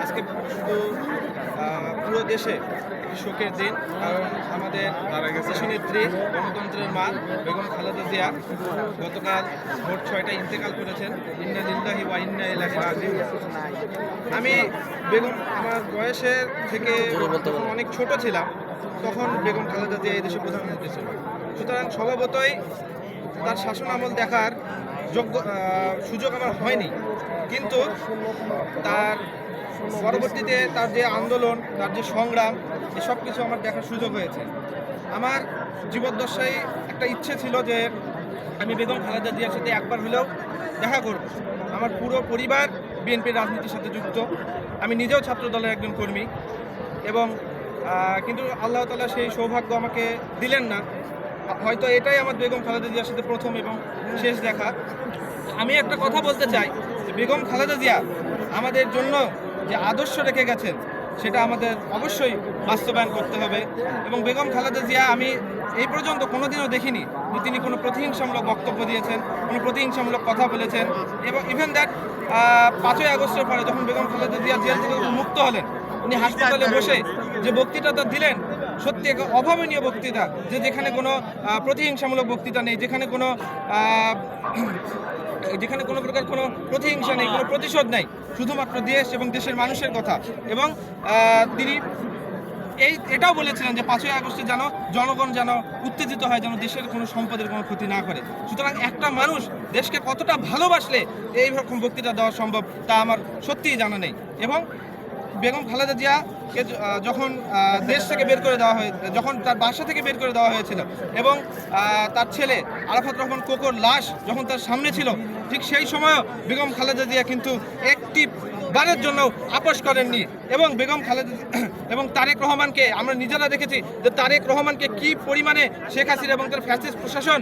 আজকে শুধু পুরো দেশে একটি শোকের দিন, কারণ আমাদের দেশনেত্রী গণতন্ত্রের মা বেগম খালেদা জিয়া গতকাল ভোর 6টায় ইন্তেকাল করেছেন। ইন্না লিল্লাহি ওয়া ইন্না ইলাইহি রাজিউন। আমি বেগম আমার বয়সের থেকে যখন অনেক ছোট ছিলাম তখন বেগম খালেদা জিয়া এই দেশের প্রধানমন্ত্রী ছিল। সুতরাং স্বভাবতই তার শাসন আমল দেখার সুযোগ আমার হয়নি, কিন্তু তার পরবর্তীতে তার যে আন্দোলন, তার যে সংগ্রাম, এসব কিছু আমার দেখার সুযোগ হয়েছে। আমার জীবদ্দশায় একটা ইচ্ছে ছিল যে আমি বেগম খালেদা জিয়ার সাথে একবার হলেও দেখা করব। আমার পুরো পরিবার বিএনপির রাজনীতির সাথে যুক্ত, আমি নিজেও ছাত্র দলের একজন কর্মী, এবং কিন্তু আল্লাহ তাআলা সেই সৌভাগ্য আমাকে দিলেন না। হয়তো এটাই আমার বেগম খালেদা জিয়ার সাথে প্রথম এবং শেষ দেখা। আমি একটা কথা বলতে চাই যে বেগম খালেদা জিয়া আমাদের জন্য যে আদর্শ রেখে গেছেন সেটা আমাদের অবশ্যই বাস্তবায়ন করতে হবে। এবং বেগম খালেদা জিয়া আমি এই পর্যন্ত কোনোদিনও দেখিনি যে তিনি কোনো প্রতিহিংসামূলক বক্তব্য দিয়েছেন, কোনো প্রতিহিংসামূলক কথা বলেছেন। এবং ইভেন দ্যাট 5ই আগস্টের পরে যখন বেগম খালেদা জিয়া জেল থেকে মুক্ত হলেন, উনি হাসপাতালে বসে যে বক্তৃতাটা দিলেন, সত্যি একটা অভাবনীয় বক্তৃতা, যেখানে কোনো প্রতিহিংসামূলক বক্তৃতা নেই, যেখানে কোনো প্রকার কোনো প্রতিহিংসা নেই, কোনো প্রতিশোধ নেই, শুধুমাত্র দেশ এবং দেশের মানুষের কথা। এবং তিনি এটাও বলেছিলেন যে 5ই আগস্টে যেন জনগণ যেন উত্তেজিত হয়, যেন দেশের কোনো সম্পদের কোনো ক্ষতি না করে। সুতরাং একটা মানুষ দেশকে কতটা ভালোবাসলে এইরকম বক্তৃতা দেওয়া সম্ভব তা আমার সত্যিই জানা নেই। এবং বেগম খালেদা জিয়াকে যখন দেশ থেকে বের করে দেওয়া হয়েছে, যখন তার বাসা থেকে বের করে দেওয়া হয়েছিল, এবং তার ছেলে আরাফাত রহমান কোকোর লাশ যখন তার সামনে ছিল, ঠিক সেই সময়ও বেগম খালেদা জিয়া কিন্তু একটি বারের জন্য আপোষ করেননি। এবং বেগম খালেদা এবং তারেক রহমানকে আমরা নিজেরা দেখেছি যে তারেক রহমানকে কি পরিমাণে শেখ হাসিনা এবং তার ফ্যাসিস্ট প্রশাসন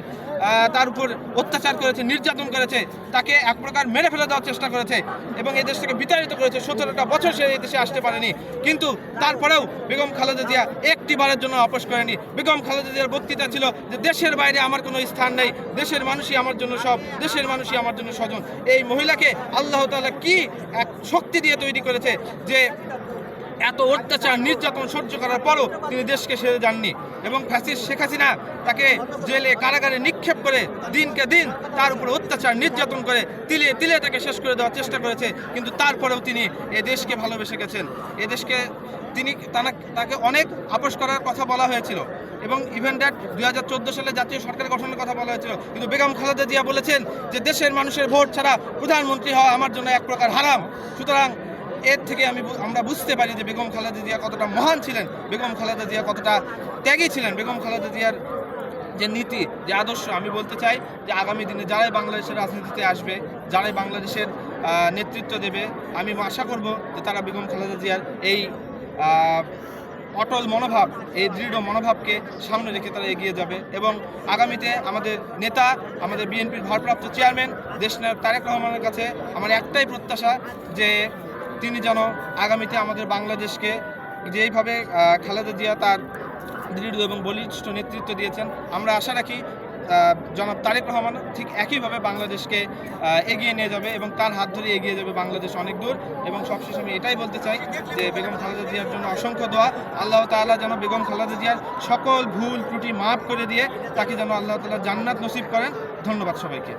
তার উপর অত্যাচার করেছে, নির্যাতন করেছে, তাকে এক প্রকার মেরে ফেলে দেওয়ার চেষ্টা করেছে এবং এই দেশ থেকে বিতাড়িত করেছে। 17টা বছর সে এই দেশে আসতে পারেনি, কিন্তু তারপরেও বেগম খালেদা জিয়া একটি বারের জন্য আপোষ করেনি। বেগম খালেদা জিয়ার বক্তৃতা ছিল যে দেশের বাইরে আমার কোনো স্থান নেই, দেশের মানুষই আমার জন্য সব, দেশের মানুষই আমার জন্য স্বজন। এই মহিলাকে আল্লাহ তাআলা কি এক শক্তি দিয়ে তৈরি করেছে যে এত অত্যাচার নির্যাতন সহ্য করার পরও তিনি দেশকে ছেড়ে যাননি। এবং ফ্যাসিস্ট শেখ হাসিনা তাকে জেলে কারাগারে নিক্ষেপ করে দিনকে দিন তার উপরে অত্যাচার নির্যাতন করে তিলে তিলে তাকে শেষ করে দেওয়ার চেষ্টা করেছে, কিন্তু তারপরেও তিনি এ দেশকে ভালোবেসে গেছেন। এ দেশকে তাকে অনেক আপোষ করার কথা বলা হয়েছিল, এবং ইভেন দ্যাট 2014 সালে জাতীয় সরকার গঠনের কথা বলা হয়েছিল, কিন্তু বেগম খালেদা জিয়া বলেছেন যে দেশের মানুষের ভোট ছাড়া প্রধানমন্ত্রী হওয়া আমার জন্য এক প্রকার হারাম। সুতরাং এর থেকে আমরা বুঝতে পারি যে বেগম খালেদা জিয়া কতটা মহান ছিলেন, বেগম খালেদা জিয়া কতটা ত্যাগী ছিলেন। বেগম খালেদা জিয়ার যে নীতি, যে আদর্শ, আমি বলতে চাই যে আগামী দিনে যারাই বাংলাদেশের রাজনীতিতে আসবে, যারাই বাংলাদেশের নেতৃত্ব দেবে, আমি আশা করব যে তারা বেগম খালেদা জিয়ার এই অটল মনোভাব, এই দৃঢ় মনোভাবকে সামনে রেখে তারা এগিয়ে যাবে। এবং আগামীতে আমাদের নেতা, আমাদের বিএনপির ভারপ্রাপ্ত চেয়ারম্যান দেশনায়ক তারেক রহমানের কাছে আমার একটাই প্রত্যাশা যে তিনি যেন আগামীতে আমাদের বাংলাদেশকে যেইভাবে খালেদা জিয়া তার দৃঢ় এবং বলিষ্ঠ নেতৃত্ব দিয়েছেন, আমরা আশা রাখি জনাব তারেক রহমান ঠিক একইভাবে বাংলাদেশকে এগিয়ে নিয়ে যাবে এবং তার হাত ধরে এগিয়ে যাবে বাংলাদেশ অনেক দূর। এবং সবশেষে আমি এটাই বলতে চাই যে বেগম খালেদা জিয়ার জন্য অসংখ্য দোয়া। আল্লাহ তাআলা যেন বেগম খালেদা জিয়ার সকল ভুল ত্রুটি মাফ করে দিয়ে তাকে যেন আল্লাহ তাআলা জান্নাত নসিব করেন। ধন্যবাদ সবাইকে।